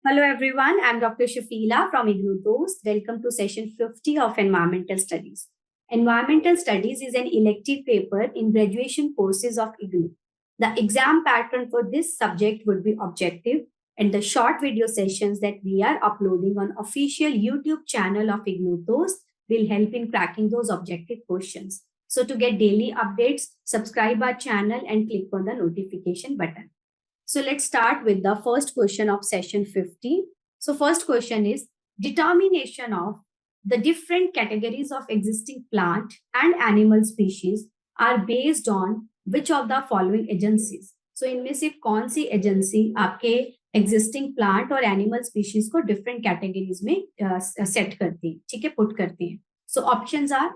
Hello everyone, I'm Dr. Shafila from IGNU. Welcome to session 50 of Environmental Studies. Environmental Studies is an elective paper in graduation courses of IGNU. The exam pattern for this subject would be objective, and the short video sessions that we are uploading on official YouTube channel of IGNU will help in cracking those objective questions. So to get daily updates, subscribe our channel and click on the notification button. So let's start with the first question of session 50. So first question is determination of the different categories of existing plant and animal species are based on which of the following agencies. So इनमें से कौन सी agency आपके existing plant और animal species को different categories में set करती है, ठीक है, पुट करती है. So options are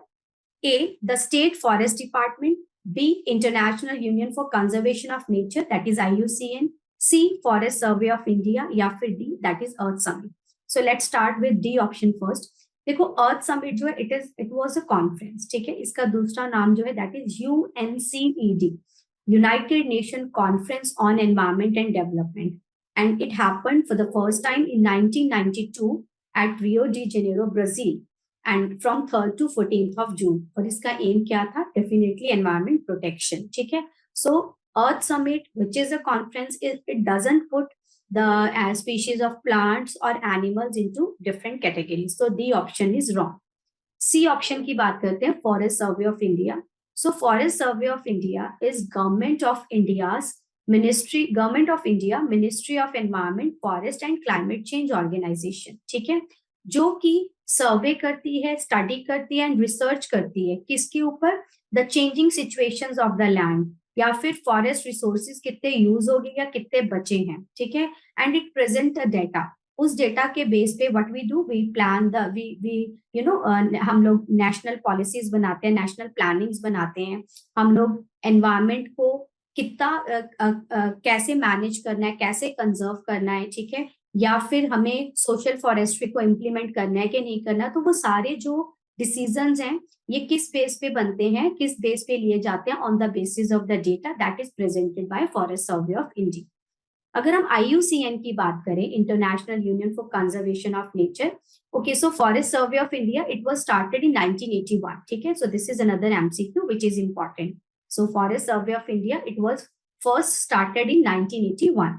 A the state forest department, B. International Union for Conservation of Nature, that is IUCN, C. Forest Survey of India, या फिर D. that is Earth Summit. So let's start with D option first. देखो अर्थ summit जो है it was a conference, ठीक है. इसका दूसरा नाम जो है that is UNCED, United Nation conference on environment and development, and it happened for the first time in 1992 at Rio de Janeiro, Brazil, and from 3rd to 14th of June. और इसका M क्या था? Definitely environment protection, ठीक है. So earth summit which is a conference, it doesn't put the species of plants or animals into different categories. So D option is wrong. C option की बात करते हैं, Forest Survey of India. So Forest Survey of India is Government of India's Government of India, Ministry of Environment, Forest and Climate Change Organization, ठीक है, जो कि सर्वे करती है, स्टडी करती है एंड रिसर्च करती है किसके ऊपर? The changing situations of the land, या फिर फॉरेस्ट रिसोर्सेज कितने यूज हो गए या कितने बचे हैं, ठीक है. And it present a data. उस डेटा के बेस पे what we do, we plan the we हम लोग नेशनल पॉलिसीज बनाते हैं, नेशनल प्लानिंग्स बनाते हैं. हम लोग एनवायरमेंट को कितना कैसे मैनेज करना है, कैसे कंजर्व करना है, ठीक है, या फिर हमें सोशल फॉरेस्ट्री को इम्प्लीमेंट करना है कि नहीं करना. तो वो सारे जो डिसीजंस हैं ये किस बेस पे बनते हैं, किस बेस पे लिए जाते हैं? On the basis of the data that is presented by forest survey of India. अगर हम IUCN की बात करें, international union for conservation of nature, okay, so forest survey of India it was started in 1981, ठीक है. So this is another MCQ which is important. So forest survey of India it was first started in 1981.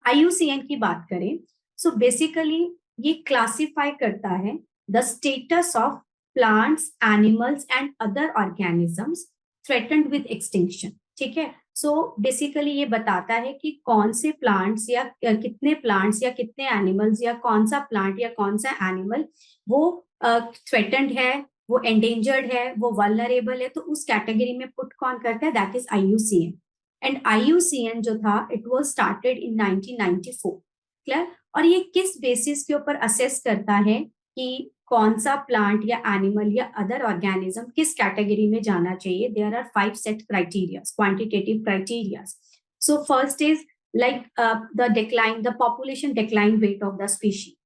IUCN की बात करें, so basically ये classify करता है the status of plants, animals and other organisms threatened with extinction, ठीक है. So basically ये बताता है कि कौन से प्लांट्स या कितने प्लांट्स या कितने एनिमल्स या कौन सा प्लांट या कौन सा एनिमल वो थ्रेटन्ड है, वो एंडेंजर्ड है, वो वल्नरेबल है. तो उस कैटेगरी में पुट कौन करता है? That is IUCN. And IUCN जो था it was started in 1994, clear. और ये किस बेसिस के ऊपर असेस करता है कि कौन सा प्लांट या एनिमल या अदर ऑर्गेनिज्म किस कैटेगरी में जाना चाहिए? There are 5 set criteria, quantitative criteria. So first is like the decline, the population decline rate of the species,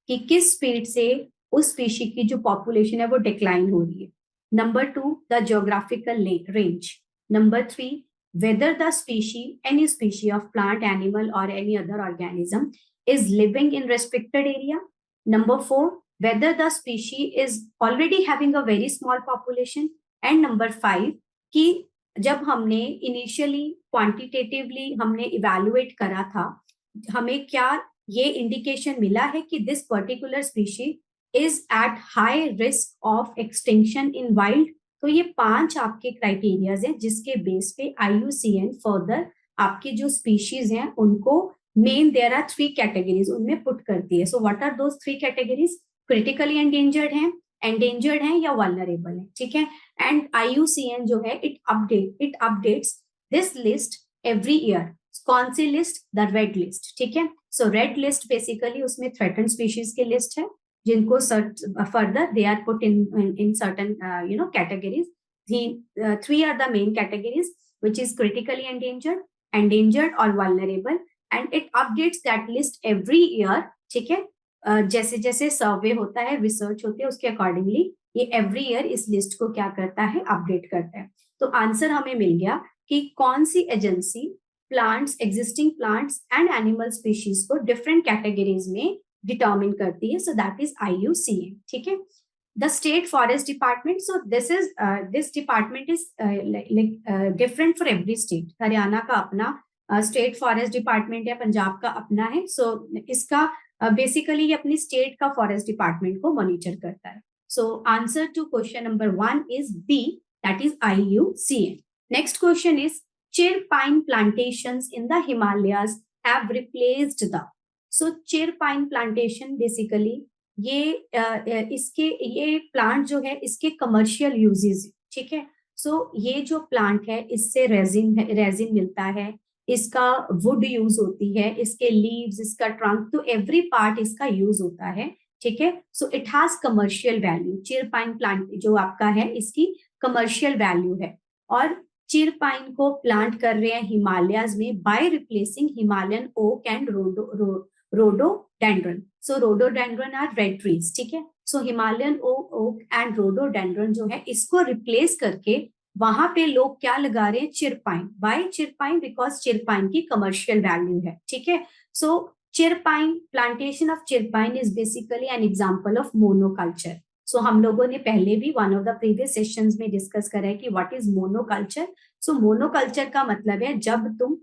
कि किस स्पीड से उस स्पीशी की जो पॉपुलेशन है वो डिक्लाइन हो रही है. Number 2, the geographical range. Number 3, whether the any species of plant, animal or any other organism is living in restricted area. Number 4, whether the species is already having a very small population. And number 5, कि जब हमने initially quantitatively हमने evaluate करा था, हमें क्या ये indication मिला है कि this particular species is at high risk of extinction in wild. तो ये 5 आपके क्राइटेरियाज हैं जिसके बेस पे IUCN फर्दर आपकी जो स्पीशीज हैं उनको मेन देयर आर 3 कैटेगरीज उनमें पुट करती है. So what are those 3 categories? Critically endangered हैं या वल्नरेबल हैं, ठीक है. एंड IUCN जो है it updates this list every year. कौन सी लिस्ट? द रेड लिस्ट, ठीक है. सो रेड लिस्ट बेसिकली उसमें थ्रेटन्ड स्पीशीज की लिस्ट है जिनको further they are put in certain categories. The 3 are the main categories, which is critically endangered or vulnerable, and it updates that list every year, ठीक है. जैसे जैसे सर्वे होता है, रिसर्च होती है, उसके अकॉर्डिंगली ये एवरी ईयर इस लिस्ट को क्या करता है? अपडेट करता है. तो आंसर हमें मिल गया कि कौन सी agency plants, existing plants and animal species को डिफरेंट कैटेगरीज में डिटर्मिन करती है. So that is IUCN. ठीक है. The state forest department, so this department is different for every state. Haryana का अपना स्टेट फॉरेस्ट डिपार्टमेंट है, पंजाब का अपना है. सो इसका बेसिकली ये अपनी स्टेट का फॉरेस्ट डिपार्टमेंट को मॉनिटर करता है. So answer to question number 1 is B, that is IUCN. Next question is Chir pine plantations in the Himalayas have replaced the. So Chir pine plantation basically ये plant जो है इसके commercial uses. ठीक है. सो ये जो प्लांट है इससे रेजिन मिलता है, इसका वुड यूज होती है, इसके लीव्स, इसका ट्रंक, तो एवरी पार्ट इसका यूज होता है. ठीक है. So it has commercial value. चिर पाइन प्लांट जो आपका है इसकी कमर्शियल वैल्यू है. और चिर पाइन को प्लांट कर रहे हैं हिमालयाज में by replacing Himalayan oak and rhododendron. So rhododendron are red trees. ठीक है. So Himalayan oak and rhododendron जो है इसको रिप्लेस करके वहां पे लोग क्या लगा रहे हैं? चिरपाइन. बाय चिरपाइन बिकॉज चिरपाइन की कमर्शियल वैल्यू है. ठीक है. So chir pine, plantation of chir pine is basically an example of monoculture. So हम लोगों ने पहले भी one of the previous sessions में डिस्कस करा है कि what is monoculture. So monoculture का मतलब है जब तुम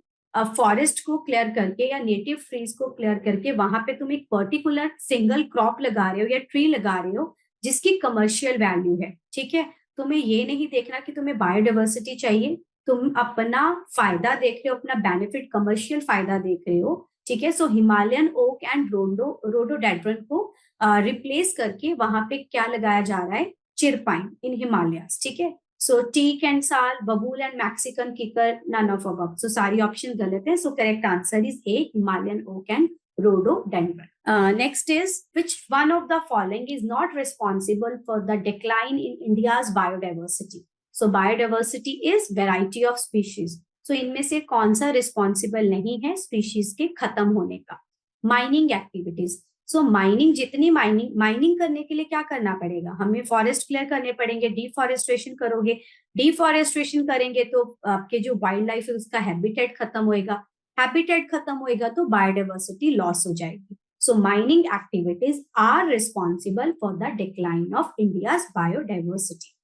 फॉरेस्ट को क्लियर करके या नेटिव ट्रीज को क्लियर करके वहां पे तुम एक पर्टिकुलर सिंगल क्रॉप लगा रहे हो या ट्री लगा रहे हो जिसकी कमर्शियल वैल्यू है. ठीक है. तुम्हें ये नहीं देखना कि तुम्हें बायोडाइवर्सिटी चाहिए, तुम अपना फायदा देख रहे हो, अपना बेनिफिट, कमर्शियल फायदा देख रहे हो. ठीक है. सो हिमालयन ओक एंड रोडोडेंड्रन को रिप्लेस करके वहां पे क्या लगाया जा रहा है? चिरपाइन इन हिमालयास. ठीक है. So teak and sal, babool and Mexican kicker, none of above. So सारी ऑप्शन गलत है. So correct answer is A, Himalayan oak and rhododendron. Next is which one of the following is not responsible for the decline in India's biodiversity? So biodiversity is variety of species. So इनमें से कौन सा responsible नहीं है species के खत्म होने का? Mining activities. सो माइनिंग, जितनी माइनिंग करने के लिए क्या करना पड़ेगा? हमें फॉरेस्ट क्लियर करने पड़ेंगे. डिफॉरेस्ट्रेशन करोगे, डिफॉरेस्ट्रेशन करेंगे तो आपके जो वाइल्ड लाइफ है उसका हैबिटेट खत्म होएगा. हैबिटेट खत्म होएगा तो बायोडाइवर्सिटी लॉस हो जाएगी. So mining activities are responsible for the decline of India's biodiversity.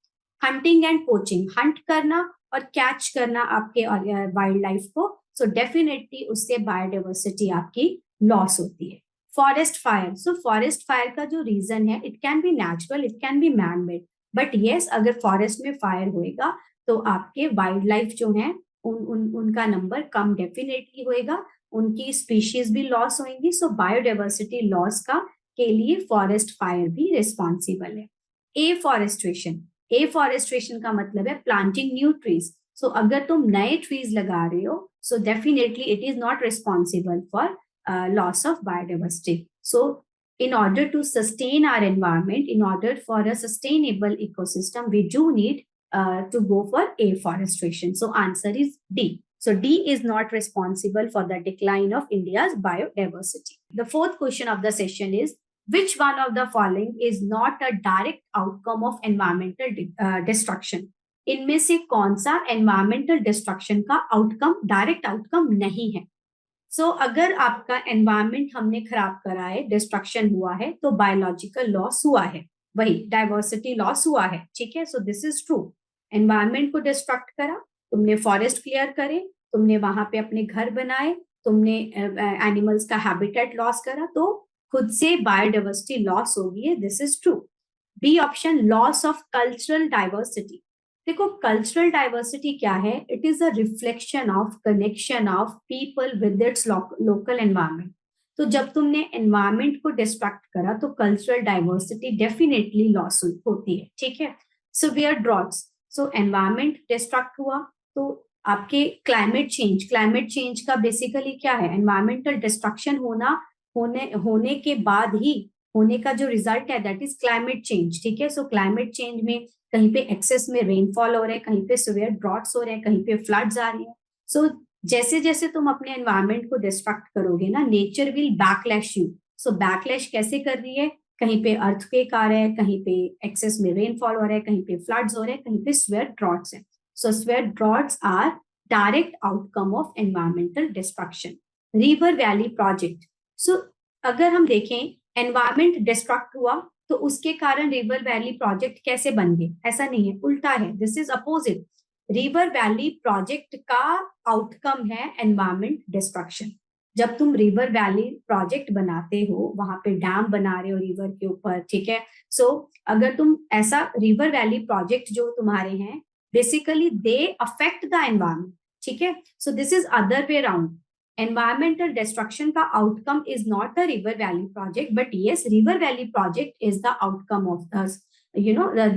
Hunting and poaching, hunt करना और कैच करना आपके वाइल्ड लाइफ को, सो डेफिनेटली उससे बायोडाइवर्सिटी आपकी लॉस होती है. Forest fire. So forest fire का जो रीजन है, it can be natural, it can be man made, but yes अगर फॉरेस्ट में फायर होएगा तो आपके वाइल्ड लाइफ जो है उनका नंबर कम डेफिनेटली होएगा, उनकी स्पीशीज भी लॉस होंगी. सो बायोडाइवर्सिटी लॉस का के लिए फॉरेस्ट फायर भी रिस्पॉन्सिबल है. एफॉरेस्ट्रेशन. एफॉरेस्ट्रेशन का मतलब है प्लांटिंग न्यू ट्रीज. सो अगर तुम नए ट्रीज लगा रहे हो, so definitely it is not responsible for loss of biodiversity. So in order to sustain our environment, in order for a sustainable ecosystem, we do need to go for afforestation. So answer is D. So D is not responsible for the decline of India's biodiversity. The fourth question of the session is which one of the following is not a direct outcome of environmental destruction? इनमें से कौन सा environmental destruction का outcome direct outcome नहीं है? सो अगर आपका environment हमने खराब करा है, डिस्ट्रक्शन हुआ है, तो बायोलॉजिकल लॉस हुआ है, वही डाइवर्सिटी लॉस हुआ है. ठीक है. So this is true. Environment को डिस्ट्रक्ट करा, तुमने फॉरेस्ट क्लियर करे, तुमने वहां पे अपने घर बनाए, तुमने एनिमल्स का हैबिटेट लॉस करा, तो खुद से बायोडाइवर्सिटी लॉस होगी है. This is true. B option, loss of cultural diversity. देखो कल्चरल डाइवर्सिटी क्या है? It is a reflection of connection of people with its local environment. तो जब तुमने एनवायरमेंट को डिस्ट्रक्ट करा तो कल्चरल डाइवर्सिटी डेफिनेटली लॉस होती है. ठीक है. Severe droughts. So environment destruct हुआ तो आपके क्लाइमेट चेंज का बेसिकली क्या है? एनवायरमेंटल डिस्ट्रक्शन होने के बाद ही होने का जो रिजल्ट है दैट इज क्लाइमेट चेंज. ठीक है. सो क्लाइमेट चेंज में कहीं पे एक्सेस में रेनफॉल हो रहा है, कहीं पे सिवियर ड्रॉट्स हो रहे हैं, कहीं पे फ्लड्स आ रही हैं. सो जैसे जैसे तुम अपने एनवायरमेंट को डिस्ट्रक्ट करोगे ना, nature will backlash you. So backlash कैसे कर रही है? कहीं पे अर्थक्वेक आ रहा है, कहीं पे एक्सेस में रेनफॉल हो रहा है, कहीं पे फ्लड्स हो रहे हैं, कहीं पे सिवियर ड्रॉट्स है. So severe droughts are direct outcome of environmental destruction. River Valley Project. So अगर हम देखें environment destruct हुआ तो उसके कारण रिवर वैली प्रोजेक्ट कैसे बन गए? ऐसा नहीं है, उल्टा है, this is opposite. River valley project का आउटकम है एनवायरमेंट डिस्ट्रक्शन. जब तुम रिवर वैली प्रोजेक्ट बनाते हो, वहां पे डैम बना रहे हो रिवर के ऊपर, ठीक है. सो अगर तुम ऐसा रिवर वैली प्रोजेक्ट जो तुम्हारे हैं, basically they affect the environment, ठीक है. So this is other way round. environmental destruction का outcome is not the river valley project, but yes, river valley project is the outcome of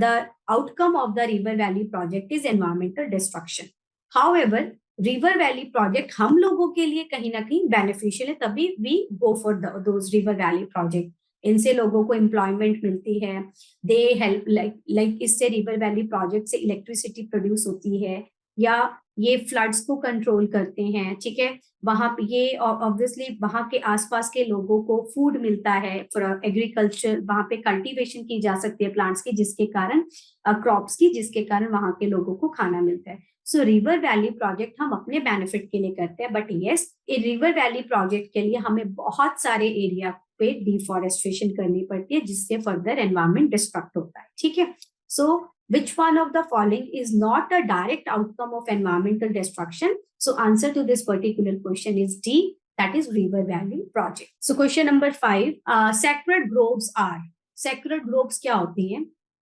the outcome of the river valley project is environmental destruction. However, river valley project हम लोगों के लिए कहीं ना कहीं beneficial है, तभी we go for those river valley project. इनसे लोगों को एम्प्लॉयमेंट मिलती है, दे हेल्प लाइक इससे रिवर वैली प्रोजेक्ट से इलेक्ट्रिसिटी प्रोड्यूस होती है, या ये फ्लड्स को कंट्रोल करते हैं, ठीक है. वहां पे ये ऑब्वियसली वहां के आसपास के लोगों को फूड मिलता है फॉर एग्रीकल्चर, वहां पे कल्टीवेशन की जा सकती है प्लांट्स की, जिसके कारण क्रॉप्स की, जिसके कारण वहां के लोगों को खाना मिलता है. सो रिवर वैली प्रोजेक्ट हम अपने बेनिफिट के लिए करते हैं, but yes, river valley project के लिए हमें बहुत सारे एरिया पे डिफॉरेस्ट्रेशन करनी पड़ती है, जिससे फर्दर एनवायरमेंट डिस्ट्रक्ट होता है, ठीक है. सो which one of the following is not a direct outcome of environmental destruction? So answer to this particular question is D, that is river valley project. So question number 5, sacred groves are. Sacred groves क्या होती हैं?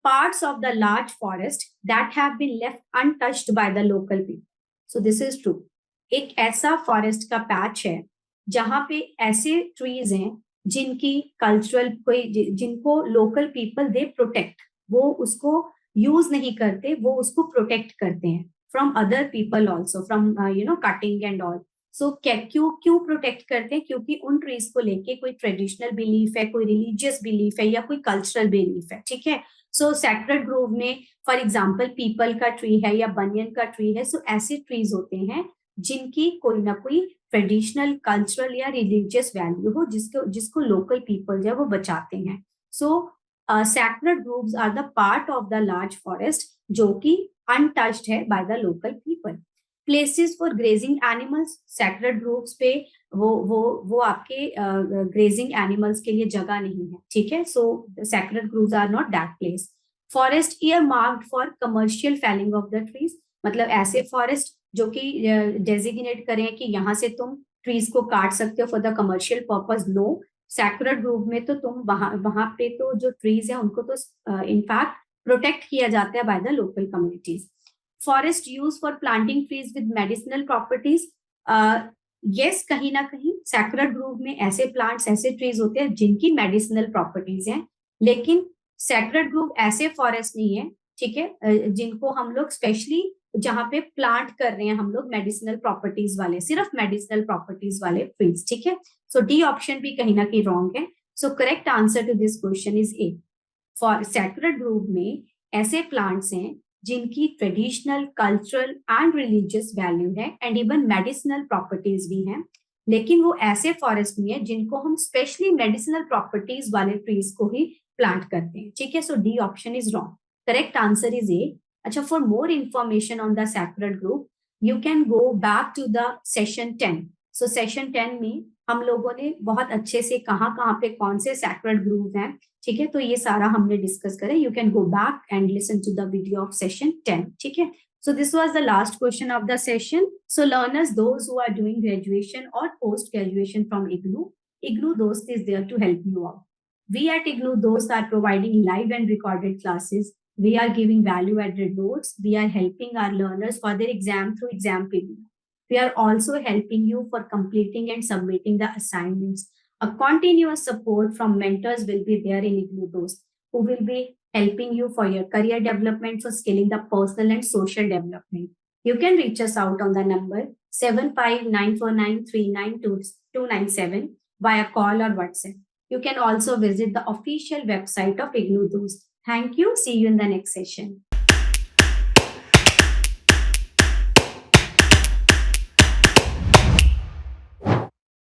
Parts of the large forest that have been left untouched by the local people. So this is true. एक ऐसा forest का patch है जहां पे ऐसे ट्रीज हैं जिनकी कल्चरल जिनको लोकल पीपल दे प्रोटेक्ट, वो उसको यूज नहीं करते, वो उसको प्रोटेक्ट करते हैं from other people also, from cutting and all. So क्यों प्रोटेक्ट करते हैं? क्योंकि उन ट्रीज को लेके कोई ट्रेडिशनल बिलीफ है, कोई रिलीजियस बिलीफ है, या कोई कल्चरल बिलीफ है, ठीक है. सो सैक्रेड ग्रोव में फॉर एग्जाम्पल पीपल का ट्री है या बनियन का ट्री है. सो ऐसे ट्रीज होते हैं जिनकी कोई ना कोई ट्रेडिशनल, कल्चरल या रिलीजियस वैल्यू हो, जिसको लोकल पीपल जो है वो बचाते हैं. सो sacred groves are the part of the large forest जो कि untouched है by the local people. Places for grazing animals, sacred groves पे वो आपके grazing animals के लिए जगह नहीं है, ठीक है. So sacred groves are not that place. Forest earmarked for commercial felling of the trees, मतलब ऐसे forest जो कि designate करें कि यहाँ से तुम trees को काट सकते हो for the commercial purpose. No, sacred grove में तो तुम वहां पे तो जो ट्रीज है उनको तो इनफैक्ट प्रोटेक्ट किया जाता है by the local communities. Forest use for planting trees with medicinal properties. Yes, कहीं ना कहीं सैक्रेड ग्रोव में ऐसे प्लांट्स, ऐसे ट्रीज होते हैं जिनकी मेडिसिनल प्रॉपर्टीज हैं, लेकिन सैक्रेड ग्रोव ऐसे फॉरेस्ट नहीं है, ठीक है, जिनको हम लोग स्पेशली जहां पे प्लांट कर रहे हैं हम लोग मेडिसिनल प्रॉपर्टीज वाले, सिर्फ मेडिसिनल प्रॉपर्टीज वाले ट्रीज, ठीक है. सो डी ऑप्शन भी कहीं ना कहीं रॉन्ग है. So correct answer to this question is A. For sacred grove में ऐसे प्लांट्स हैं जिनकी traditional, cultural and religious value है एंड इवन मेडिसिनल प्रॉपर्टीज भी हैं, लेकिन वो ऐसे फॉरेस्ट में है जिनको हम स्पेशली मेडिसिनल प्रॉपर्टीज वाले ट्रीज को ही प्लांट करते हैं, ठीक है. So D option is wrong. Correct answer is A. अच्छा, for more information on the sacred grove you can go back to the session 10. So session 10 में हम लोगों ने बहुत अच्छे से कहाँ पे कौन से सैक्रेड ग्रोव हैं, ठीक है, तो ये सारा हमने डिस्कस करा. You can go back and listen to the video of session 10, ठीक है. So this was the last question of the session. So learners, those who are doing graduation or post graduation from IGNOU Dost is there to help you out. We at IGNOU Dost are providing live and recorded classes. We are giving value added notes. We are helping our learners for their exam through exam preview. We are also helping you for completing and submitting the assignments. A continuous support from mentors will be there in IGNOU Dost, who will be helping you for your career development, for scaling the personal and social development. You can reach us out on the number 7594939297 via call or WhatsApp. You can also visit the official website of IGNOU Dost. Thank you. See you in the next session.